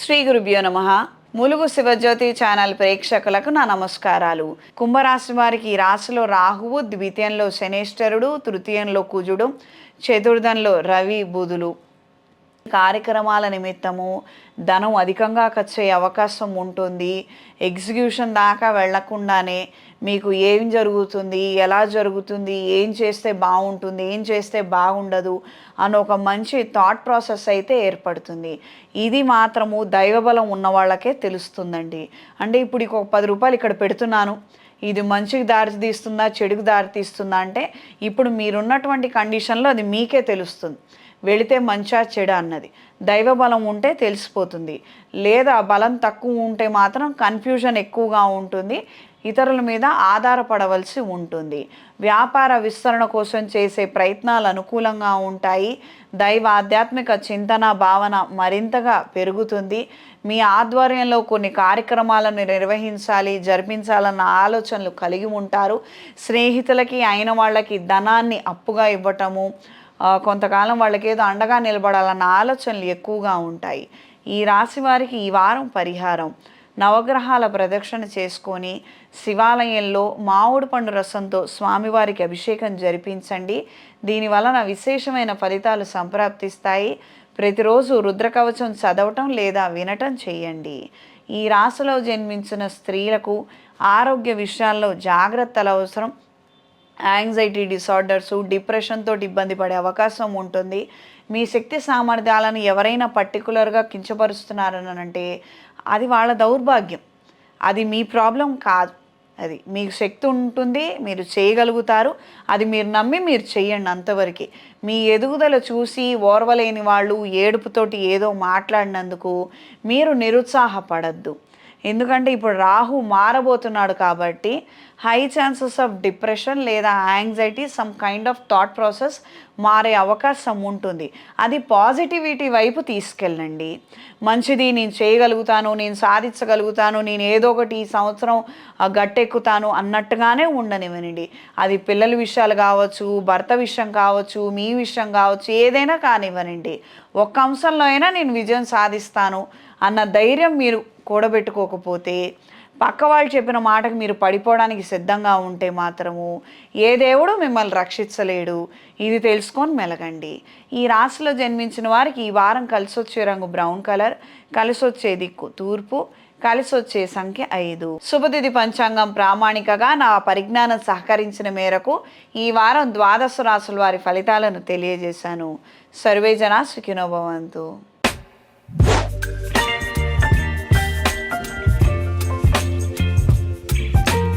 శ్రీ గురుభ్యో నమః. ములుగు శివజ్యోతి ఛానల్ ప్రేక్షకులకు నా నమస్కారాలు. కుంభరాశి వారికి ఈ రాశిలో రాహువు, ద్వితీయంలో శనేశ్వరుడు, తృతీయంలో కుజుడు, చతుర్థంలో రవి, బుధులు. కార్యక్రమాల నిమిత్తము ధనం అధికంగా ఖర్చయ్యే అవకాశం ఉంటుంది. ఎగ్జిక్యూషన్ దాకా వెళ్లకుండానే మీకు ఏం జరుగుతుంది, ఎలా జరుగుతుంది, ఏం చేస్తే బాగుంటుంది, ఏం చేస్తే బాగుండదు అని ఒక మంచి థాట్ ప్రాసెస్ అయితే ఏర్పడుతుంది. ఇది మాత్రము దైవబలం ఉన్న వాళ్ళకే తెలుస్తుందండి. అంటే ఇప్పుడు ఒక 10 రూపాయలు ఇక్కడ పెడుతున్నాను, ఇది మంచికి దారి తీస్తుందా, చెడుకు దారి తీస్తుందా అంటే ఇప్పుడు మీరున్నటువంటి కండిషన్లో అది మీకే తెలుస్తుంది. వెళితే మంచా చెడా అన్నది దైవ బలం ఉంటే తెలిసిపోతుంది. లేదా బలం తక్కువ ఉంటే మాత్రం కన్ఫ్యూజన్ ఎక్కువగా ఉంటుంది, ఇతరుల మీద ఆధారపడవలసి ఉంటుంది. వ్యాపార విస్తరణ కోసం చేసే ప్రయత్నాలు అనుకూలంగా ఉంటాయి. దైవ ఆధ్యాత్మిక చింతన భావన మరింతగా పెరుగుతుంది. మీ ఆధ్వర్యంలో కొన్ని కార్యక్రమాలను నిర్వహించాలి, జరిపించాలన్న ఆలోచనలు కలిగి ఉంటారు. స్నేహితులకి అయిన వాళ్ళకి ధనాన్ని అప్పుగా ఇవ్వటము, కొంతకాలం వాళ్ళకి ఏదో అండగా నిలబడాలన్న ఆలోచనలు ఎక్కువగా ఉంటాయి. ఈ రాశి వారికి ఈ వారం పరిహారం: నవగ్రహాల ప్రదక్షిణ చేసుకొని శివాలయంలో మామిడి పండు రసంతో స్వామివారికి అభిషేకం జరిపించండి. దీనివలన విశేషమైన ఫలితాలు సంప్రాప్తిస్తాయి. ప్రతిరోజు రుద్రకవచం చదవటం లేదా వినటం చేయండి. ఈ రాశిలో జన్మించిన స్త్రీలకు ఆరోగ్య విషయాల్లో జాగ్రత్తలు అవసరం. యాంగ్జైటీ డిసార్డర్సు, డిప్రెషన్ తోటి ఇబ్బంది పడే అవకాశం ఉంటుంది. మీ శక్తి సామర్థ్యాలను ఎవరైనా పర్టికులర్గా కించపరుస్తున్నారని అంటే అది వాళ్ళ దౌర్భాగ్యం, అది మీ ప్రాబ్లం కాదు. అది మీకు శక్తి ఉంటుంది, మీరు చేయగలుగుతారు, అది మీరు నమ్మి మీరు చెయ్యండి అంతవరకు. మీ ఎదుగుదల చూసి ఓర్వలేని వాళ్ళు ఏడుపుతోటి ఏదో మాట్లాడినందుకు మీరు నిరుత్సాహపడద్దు. ఎందుకంటే ఇప్పుడు రాహు మారబోతున్నాడు కాబట్టి హై ఛాన్సెస్ ఆఫ్ డిప్రెషన్ లేదా anxiety, some kind of thought process మారే అవకాశం ఉంటుంది. అది పాజిటివిటీ వైపు తీసుకెళ్ళండి. మంచిది, నేను చేయగలుగుతాను, నేను సాధించగలుగుతాను, నేను ఏదో ఒకటి ఈ సంవత్సరం గట్టెక్కుతాను అన్నట్టుగానే ఉండనివ్వనండి. అది పిల్లల విషయాలు కావచ్చు, భర్త విషయం కావచ్చు, మీ విషయం కావచ్చు, ఏదైనా కానివ్వనండి. ఒక్క అంశంలో అయినా నేను విజయం సాధిస్తాను అన్న ధైర్యం మీరు కూడబెట్టుకోకపోతే, పక్క వాళ్ళు చెప్పిన మాటకు మీరు పడిపోవడానికి సిద్ధంగా ఉంటే మాత్రము ఏ దేవుడు మిమ్మల్ని రక్షించలేడు. ఇది తెలుసుకొని మెలగండి. ఈ రాశిలో జన్మించిన వారికి ఈ వారం కలిసి వచ్చే రంగు బ్రౌన్ కలర్, కలిసి వచ్చే దిక్కు తూర్పు, కలిసి వచ్చే సంఖ్య 5. శుభతిథి పంచాంగం ప్రామాణికగా నా పరిజ్ఞానం సహకరించిన మేరకు ఈ వారం 12 రాశుల వారి ఫలితాలను తెలియజేశాను. సర్వే జనా సుఖినో భవంతు.